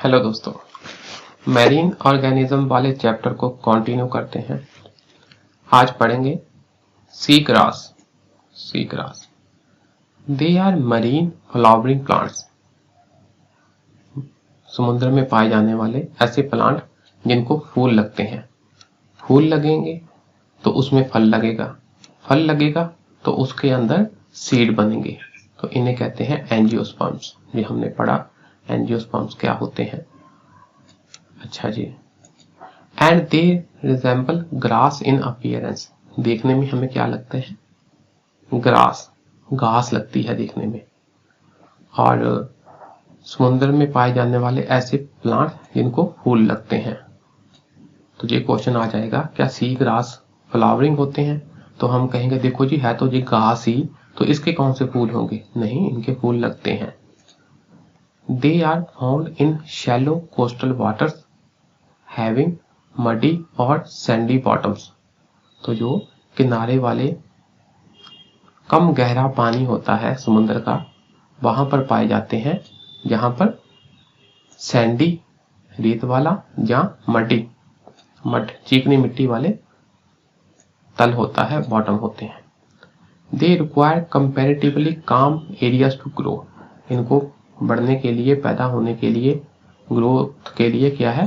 Hello दोस्तों, marine organism वाले chapter को कंटिन्यू करते हैं। आज पढ़ेंगे sea grass. Sea grass they are marine flowering plants. समुद्र में पाए जाने वाले ऐसे प्लांट जिनको फूल लगते हैं। फूल लगेंगे तो उसमें फल लगेगा, फल लगेगा तो उसके अंदर सीड बनेंगे, तो इन्हें कहते हैं एंजियोस्पर्म्स। ये हमने पढ़ा एंजियोस्पर्म्स क्या होते हैं। अच्छा जी, and they resemble grass in appearance. देखने में हमें क्या लगते हैं? ग्रास, घास लगती है देखने में। और समुद्र में पाए जाने वाले ऐसे प्लांट जिनको फूल लगते हैं। तो ये क्वेश्चन आ जाएगा, क्या सी ग्रास फ्लावरिंग होते हैं? तो हम कहेंगे देखो जी, है तो ये घास ही, तो इसके कौन से फूल होंगे? नहीं, इनके फूल लगते हैं। They are found in shallow coastal waters having muddy और सैंडी बॉटम्स। तो जो किनारे वाले कम गहरा पानी होता है समुद्र का, वहां पर पाए जाते हैं, जहां पर सैंडी रेत वाला या मड चिकनी मिट्टी वाले तल होता है, बॉटम होते हैं। दे रिक्वायर कंपैरेटिवली काम एरियाज टू ग्रो। इनको बढ़ने के लिए, पैदा होने के लिए, ग्रोथ के लिए क्या है?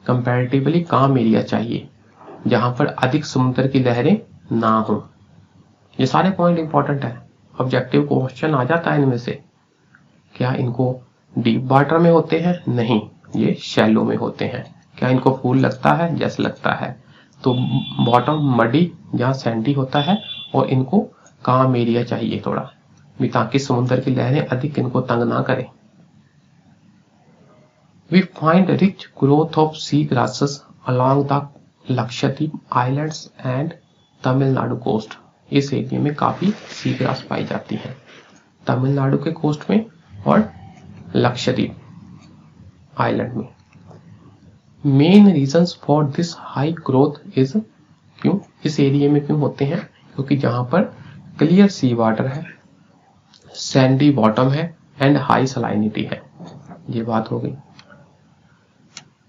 कंपैरेटिवली काम एरिया चाहिए, जहां पर अधिक समुद्र की लहरें ना हो। ये सारे पॉइंट इंपॉर्टेंट है, ऑब्जेक्टिव क्वेश्चन आ जाता है इनमें से। क्या इनको डीप वाटर में होते हैं? नहीं, ये शैलो में होते हैं। क्या इनको फूल लगता है? जैसे लगता है। तो बॉटम मडी जहां सैंडी होता है, और इनको काम एरिया चाहिए थोड़ा भी, ताकि समुद्र की लहरें अधिक इनको तंग ना करें। We find rich growth of sea grasses along the Lakshadweep islands and Tamil Nadu coast. इस एरिया में काफी सी ग्रास पाई जाती है, तमिलनाडु के कोस्ट में और लक्षद्वीप आइलैंड में। Main reasons for this high growth is, क्यों इस एरिया में क्यों होते हैं? क्योंकि जहां पर क्लियर सी वाटर है, सैंडी बॉटम है एंड हाई सलाइनिटी है। ये बात हो गई।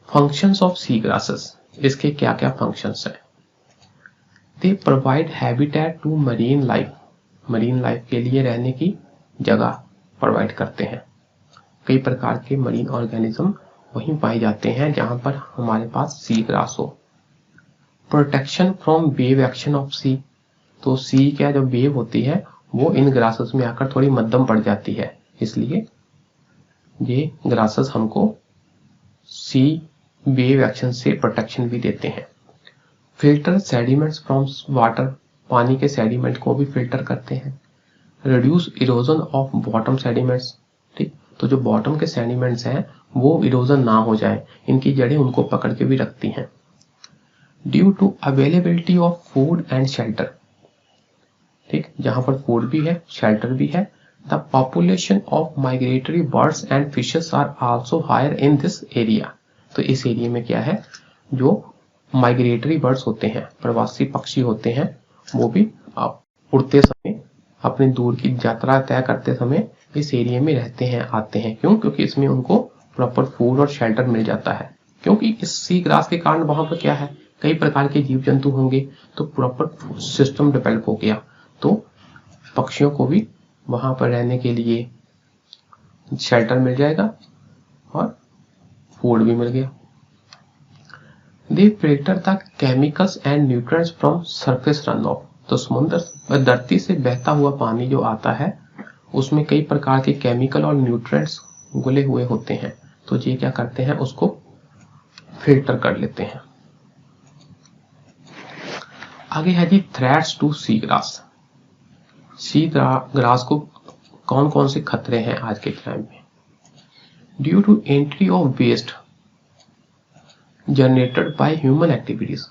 फंक्शंस ऑफ सी ग्रासेस, इसके क्या क्या फंक्शंस हैं? They provide habitat to marine life. Marine life के लिए रहने की जगह प्रोवाइड करते हैं। कई प्रकार के मरीन ऑर्गेनिज्म वहीं पाए जाते हैं जहां पर हमारे पास सी ग्रास हो। Protection from wave action of sea. तो सी क्या, जो वेव होती है वो इन ग्रासेस में आकर थोड़ी मध्यम पड़ जाती है, इसलिए ये ग्रासेस हमको सी वेव एक्शन से प्रोटेक्शन भी देते हैं। Filter sediments from water. पानी के सेडिमेंट को भी फिल्टर करते हैं। Reduce erosion of bottom sediments. ठीक, तो जो बॉटम के सेडिमेंट्स हैं वो इरोजन ना हो जाए, इनकी जड़ें उनको पकड़ के भी रखती हैं। Due to availability of food and shelter. ठीक, जहां पर फूड भी है, शेल्टर भी है। The population of migratory birds and fishes are also higher in this area. तो इस एरिया में क्या है, जो माइग्रेटरी बर्ड्स होते हैं, प्रवासी पक्षी होते हैं, वो भी उड़ते समय, अपनी दूर की यात्रा तय करते समय इस एरिया में रहते हैं, आते हैं। क्यों? क्योंकि इसमें उनको प्रॉपर फूड और शेल्टर मिल जाता है। क्योंकि इस सी ग्रास के कारण वहां पर क्या है, कई प्रकार के जीव जंतु होंगे, तो प्रॉपर सिस्टम डेवलप हो गया, तो पक्षियों को भी वहां पर रहने के लिए शेल्टर मिल जाएगा और फूड भी मिल गया। They filter the chemicals and nutrients from surface run off. तो समुद्र, धरती से बहता हुआ पानी जो आता है, उसमें कई प्रकार के केमिकल और न्यूट्रिएंट्स घुले हुए होते हैं, तो ये क्या करते हैं, उसको फिल्टर कर लेते हैं। आगे है जी threats to sea grass. Sea grass को कौन कौन से खतरे हैं आज के टाइम में? Due to entry of waste generated by human activities.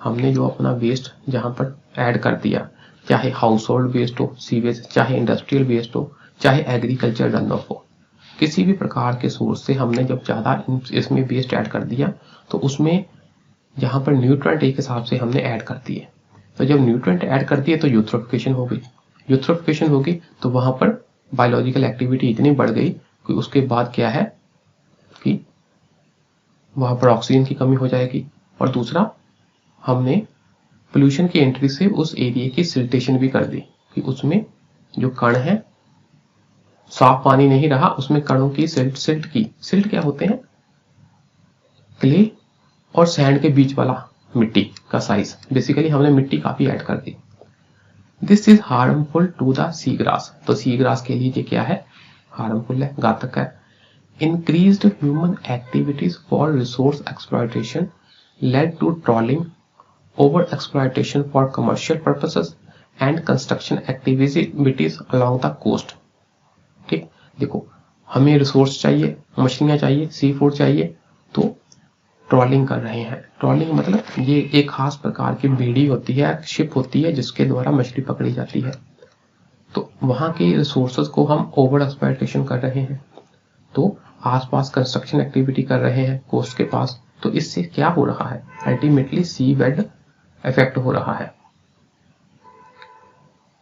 हमने जो अपना वेस्ट जहां पर ऐड कर दिया, चाहे हाउस होल्ड वेस्ट हो, सीवेज, चाहे इंडस्ट्रियल वेस्ट हो, चाहे एग्रीकल्चर रन ऑफ हो, किसी भी प्रकार के सोर्स से हमने जब ज्यादा इसमें वेस्ट ऐड कर दिया, तो उसमें जहां पर न्यूट्रिएंट एक हिसाब से हमने ऐड कर दिए, तो जब न्यूट्रिएंट ऐड कर दिए तो यूट्रोफिकेशन हो गई। यूट्रोफिकेशन होगी तो वहां पर बायोलॉजिकल एक्टिविटी इतनी बढ़ गई कि उसके बाद क्या है कि वहां पर ऑक्सीजन की कमी हो जाएगी, और दूसरा हमने पोल्यूशन की एंट्री से उस एरिया की सिल्टेशन भी कर दी कि उसमें जो कण है, साफ पानी नहीं रहा, उसमें कणों की सिल्ट क्या होते हैं, क्ले और सैंड के बीच वाला मिट्टी का साइज, बेसिकली हमने मिट्टी काफी ऐड कर दी। This is harmful to the sea grass, तो सी ग्रास के लिए ये क्या है, हार्मफुल है, घातक है। Increased human activities for resource exploitation led to trawling, over exploitation for commercial purposes and construction activities along the coast. ठीक, देखो हमें रिसोर्स चाहिए, मछलियां चाहिए, सी फूड चाहिए, तो ट्रॉलिंग कर रहे हैं। ट्रॉलिंग मतलब ये एक खास प्रकार की बेड़ी होती है, शिप होती है, जिसके द्वारा मछली पकड़ी जाती है। तो वहां के रिसोर्सेज को हम ओवर एक्सप्लॉयटेशन कर रहे हैं, तो आसपास कंस्ट्रक्शन एक्टिविटी कर रहे हैं कोस्ट के पास, तो इससे क्या हो रहा है, अल्टीमेटली सी बेड इफेक्ट हो रहा है।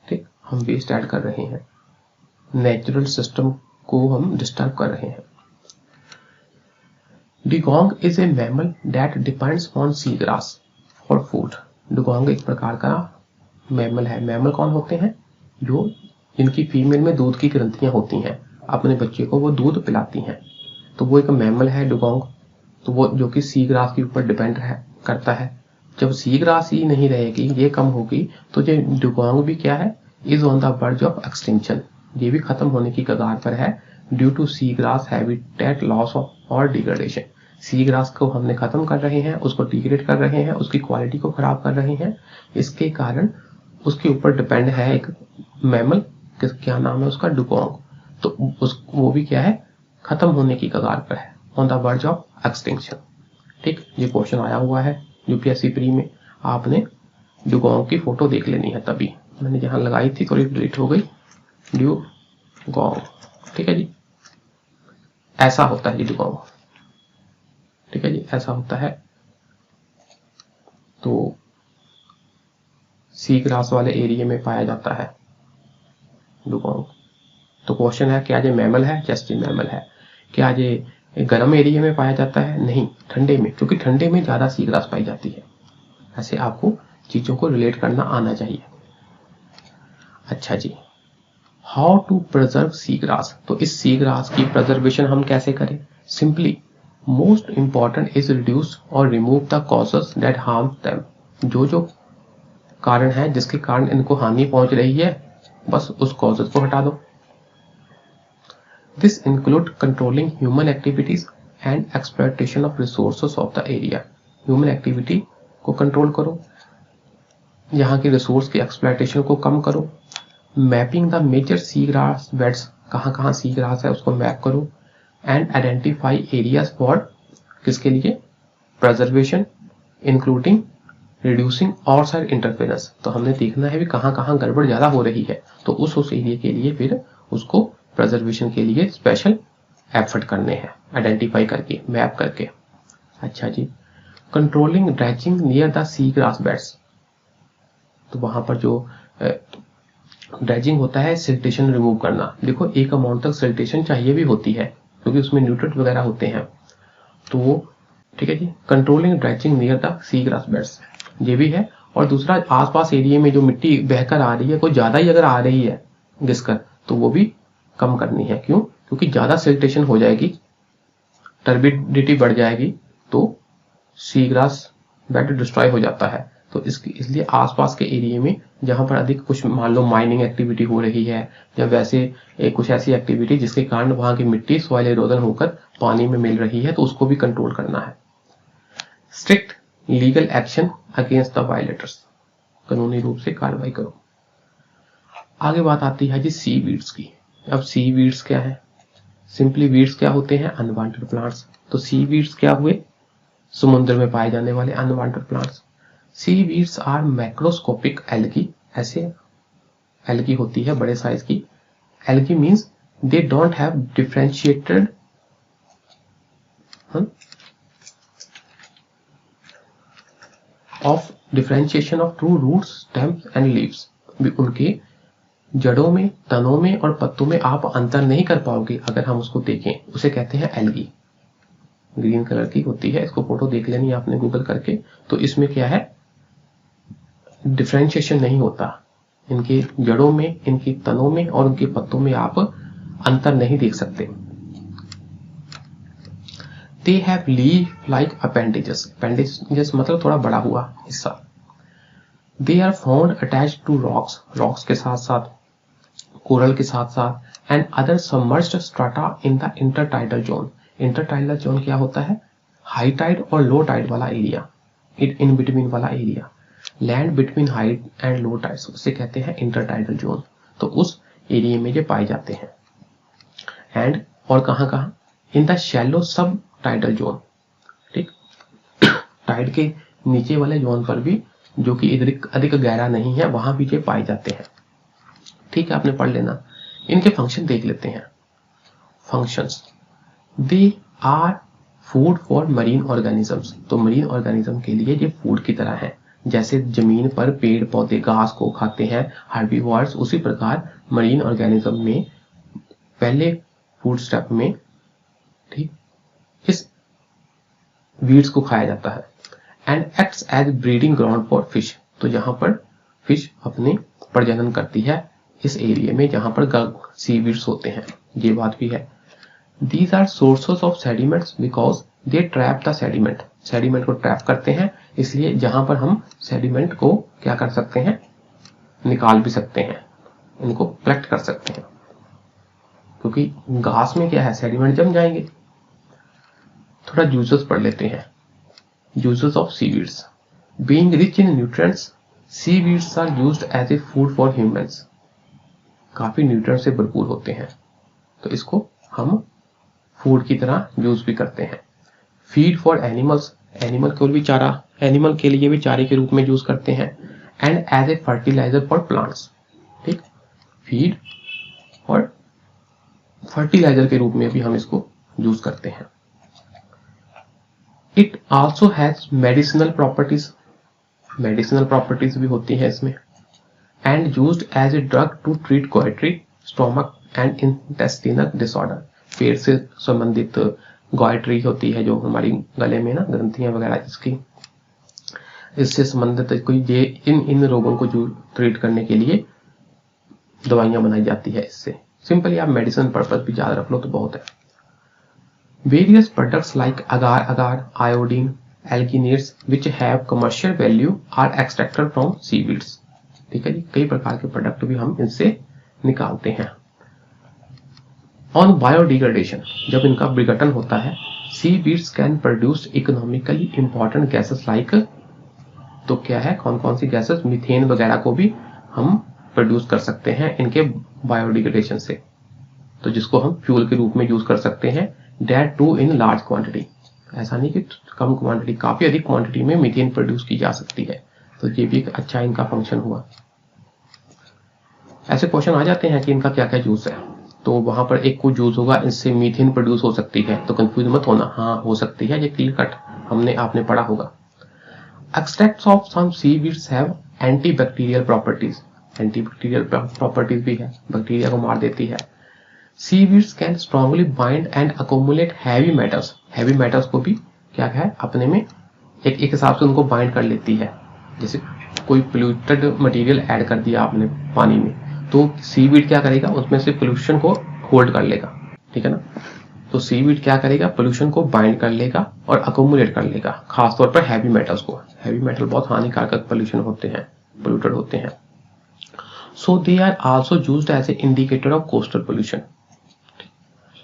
ठीक, हम वेस्ट ऐड कर रहे हैं, नेचुरल सिस्टम को हम डिस्टर्ब कर रहे हैं। Dugong is a mammal that depends on seagrass for food. Dugong एक प्रकार का मैमल है। मैमल कौन होते हैं, जो जिनकी फीमेल में दूध की ग्रंथियां होती हैं, अपने बच्चे को वो दूध पिलाती हैं, तो वो एक मैमल है डुगोंग। तो वो जो कि सी ग्रास के ऊपर डिपेंड करता है। जब सी ग्रास ही नहीं रहेगी, ये कम होगी, तो ये डुगोंग भी क्या है, is on the verge of extinction, ये भी खत्म होने की कगार पर है, due to sea grass habitat loss और डिग्रेडेशन। सी ग्रास को हमने खत्म कर रहे हैं, उसको डिग्रेड कर रहे हैं, उसकी क्वालिटी को खराब कर रहे हैं, इसके कारण उसके ऊपर डिपेंड है एक मैमल, क्या नाम है उसका, डुगोंग। तो वो भी क्या है, खत्म होने की कगार पर है, on the verge of extinction. ठीक, ये क्वेश्चन आया हुआ है यूपीएससी प्री में, आपने डुगोंग की फोटो देख लेनी है, तभी मैंने जहां लगाई थी थोड़ी डिलीट हो गई, डुगोंग। ठीक है जी, ऐसा होता है जी डुगोंग। ठीक है जी, ऐसा होता है। तो सी ग्रास वाले एरिया में पाया जाता है डुगोंग। तो क्वेश्चन है, क्या ये मैमल है, जस्ट मैमल है। क्या ये गर्म एरिया में पाया जाता है, नहीं, ठंडे में, क्योंकि ठंडे में ज्यादा सी ग्रास पाई जाती है। ऐसे आपको चीजों को रिलेट करना आना चाहिए। अच्छा जी, how to preserve sea grass, तो इस सी ग्रास की प्रिजर्वेशन हम कैसे करें, simply most important is reduce और remove the causes that harm them. जो कारण है जिसके कारण इनको हानि पहुंच रही है, बस उस कॉजेस को हटा दो। This include controlling human activities and exploitation of resources of the area. Human activity को कंट्रोल करो, यहाँ के रिसोर्स की एक्सप्लॉयटेशन को कम करो। Mapping the major sea grass beds, कहाँ कहाँ सी ग्रास है उसको मैप करो। एंड आइडेंटिफाई एरियाज फॉर, किसके लिए, प्रिजर्वेशन, इंक्लूडिंग रिड्यूसिंग और साइड इंटरफेरेंस। तो हमने देखना है भी कहाँ कहाँ गड़बड़ ज्यादा हो रही है, तो उस एरिया के लिए फिर उसको प्रिजर्वेशन के लिए स्पेशल एफर्ट करने हैं, आइडेंटिफाई करके, मैप करके। अच्छा जी, controlling dredging near the sea grass beds, तो वहां पर जो ड्रेजिंग होता है, सिल्टेशन रिमूव करना। देखो एक अमाउंट तक सिल्टेशन चाहिए भी होती है, क्योंकि उसमें न्यूट्रिएंट वगैरह होते हैं, तो ठीक है जी। Controlling dredging near the sea grass beds, ये भी है। और दूसरा, आसपास एरिया में जो मिट्टी बहकर आ रही है, कोई ज्यादा ही अगर आ रही है घिसकर, तो वो भी कम करनी है। क्यों, क्योंकि ज्यादा सिल्टेशन हो जाएगी, टर्बिडिटी बढ़ जाएगी, तो सी ग्रास बेड डिस्ट्रॉय हो जाता है। तो इसलिए आसपास के एरिया में जहां पर अधिक कुछ मान लो माइनिंग एक्टिविटी हो रही है, या वैसे कुछ ऐसी एक्टिविटी जिसके कारण वहां की मिट्टी सॉइल इरोजन होकर पानी में मिल रही है, तो उसको भी कंट्रोल करना है। Strict legal action against the violators, कानूनी रूप से कार्रवाई करो। आगे बात आती है जी सी वीड्स की। अब सी वीड्स क्या है, सिंपली वीड्स क्या होते हैं, अनवांटेड प्लांट्स। तो सी वीड्स क्या हुए, समुद्र में पाए जाने वाले unwanted plants. Sea weeds are macroscopic algae, ऐसे एल्गी होती है बड़े साइज की। Algae means they don't have differentiated of differentiation of true roots, stems and leaves. उनके जड़ों में, तनों में और पत्तों में आप अंतर नहीं कर पाओगे अगर हम उसको देखें, उसे कहते हैं एल्गी। ग्रीन कलर की होती है, इसको फोटो देख लेनी आपने गूगल करके। तो इसमें क्या है, डिफ्रेंशिएशन नहीं होता, इनके जड़ों में, इनकी तनों में और उनके पत्तों में आप अंतर नहीं देख सकते। They have leaf like appendages, appendages मतलब थोड़ा बड़ा हुआ हिस्सा। They are found attached to rocks, rocks के साथ साथ, कोरल के साथ साथ, and other submerged strata in the intertidal zone. Intertidal zone क्या होता है, हाई टाइड और लो टाइड वाला एरिया, इन बिटवीन वाला area, land between high and low tide, उसे कहते हैं इंटरटाइडल जोन। तो उस एरिया में ये पाए जाते हैं। एंड और कहाँ कहाँ, इन द शैलो सब टाइडल जोन, ठीक, टाइड के नीचे वाले जोन पर भी, जो कि अधिक गहरा नहीं है, वहां भी ये पाए जाते हैं। ठीक है, आपने पढ़ लेना। इनके फंक्शन देख लेते हैं। Functions, they are food for marine organisms, तो मरीन ऑर्गेनिज्म के लिए ये फूड की तरह है। जैसे जमीन पर पेड़ पौधे घास को खाते हैं हर्बीवोर्स, उसी प्रकार मरीन ऑर्गेनिज्म में पहले फूड स्टेप में, ठीक, इस वीड्स को खाया जाता है। And acts as breeding ground for fish, तो जहां पर फिश अपने प्रजनन करती है इस एरिया में जहां पर सी वीड्स होते हैं, ये बात भी है। These are sources of sediments because they trap the sediment, sediment को ट्रैप करते हैं, इसलिए जहां पर हम सेडिमेंट को क्या कर सकते हैं, निकाल भी सकते हैं, इनको कलेक्ट कर सकते हैं, क्योंकि घास में क्या है, सेडिमेंट जम जाएंगे। थोड़ा यूजेस पढ़ लेते हैं। Uses of seaweeds, being rich in nutrients, seaweeds are used as a food for humans, काफी न्यूट्रिएंट से भरपूर होते हैं, तो इसको हम फूड की तरह यूज भी करते हैं। फीड फॉर एनिमल्स, एनिमल को भी चारा, एनिमल के लिए भी चारे के रूप में यूज करते हैं। And as a fertiliser for plants, ठीक, फीड और फर्टिलाइजर के रूप में भी हम इसको यूज करते हैं। It also has medicinal properties, medicinal properties भी होती है इसमें। And used as a drug to treat goitre, stomach and intestinal disorder, पेट से संबंधित गोइट्री होती है जो हमारी गले में ना ग्रंथियां वगैरह जिसकी, इससे संबंधित कोई ये इन रोगों को जो ट्रीट करने के लिए दवाइयां बनाई जाती है इससे। सिंपली आप मेडिसिन पर्पज भी याद रख लो तो बहुत है। Various products like agar agar, iodine, alginates which have commercial value are extracted from seaweeds, ठीक है जी, कई प्रकार के प्रोडक्ट भी हम इनसे निकालते हैं। ऑन बायोडिग्रेडेशन, जब इनका विघटन होता है, seaweeds can produce economically important gases like, तो क्या है, कौन कौन सी गैसेस, मीथेन वगैरह को भी हम प्रोड्यूस कर सकते हैं इनके बायोडिग्रेडेशन से, तो जिसको हम फ्यूल के रूप में यूज कर सकते हैं। Date to in large quantity, ऐसा नहीं कि कम क्वांटिटी, काफी अधिक क्वांटिटी में मीथेन प्रोड्यूस की जा सकती है, तो ये भी एक अच्छा इनका फंक्शन हुआ। ऐसे क्वेश्चन आ जाते हैं कि इनका क्या क्या यूज है, तो वहां पर एक को यूज होगा, इससे मीथेन प्रोड्यूस हो सकती है, तो कंफ्यूज मत होना, हाँ हो सकती है, ये क्लियर कट हमने आपने पढ़ा होगा। Extracts of some seaweeds have antibacterial properties, antibacterial properties भी है, बैक्टीरिया को मार देती है। Seaweeds can strongly bind and accumulate heavy metals, heavy metals को भी क्या है अपने में एक हिसाब से उनको बाइंड कर लेती है। जैसे कोई पोल्यूटेड मटेरियल ऐड कर दिया आपने पानी में, तो सीवीड क्या करेगा, उसमें से पोल्यूशन को होल्ड कर लेगा, ठीक है ना, तो सीवीड क्या करेगा, पोल्यूशन को बाइंड कर लेगा और अकोमुलेट कर लेगा, खासतौर पर हैवी मेटल्स को। हैवी मेटल बहुत हानिकारक पोल्यूशन होते हैं, पोल्यूटेड होते हैं। So they are also used as a indicator of coastal pollution,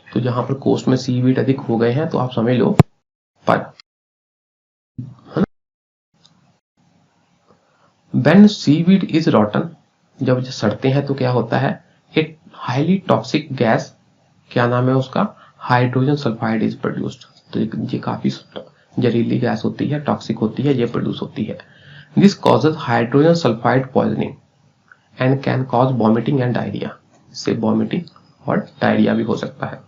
तो जहां पर कोस्ट में सीवीड अधिक हो गए हैं तो आप समझ लो पर, व्हेन सीवीड इज रॉटन, जब सड़ते हैं तो क्या होता है, एक हाईली टॉक्सिक गैस, क्या नाम है उसका, हाइड्रोजन सल्फाइड इज प्रोड्यूस्ड, तो ये काफी जहरीली गैस होती है, टॉक्सिक होती है, ये प्रोड्यूस होती है। This causes hydrogen sulphide poisoning and can cause vomiting and diarrhoea, इससे वॉमिटिंग और डायरिया भी हो सकता है।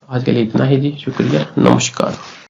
आज के लिए इतना ही जी, शुक्रिया, नमस्कार।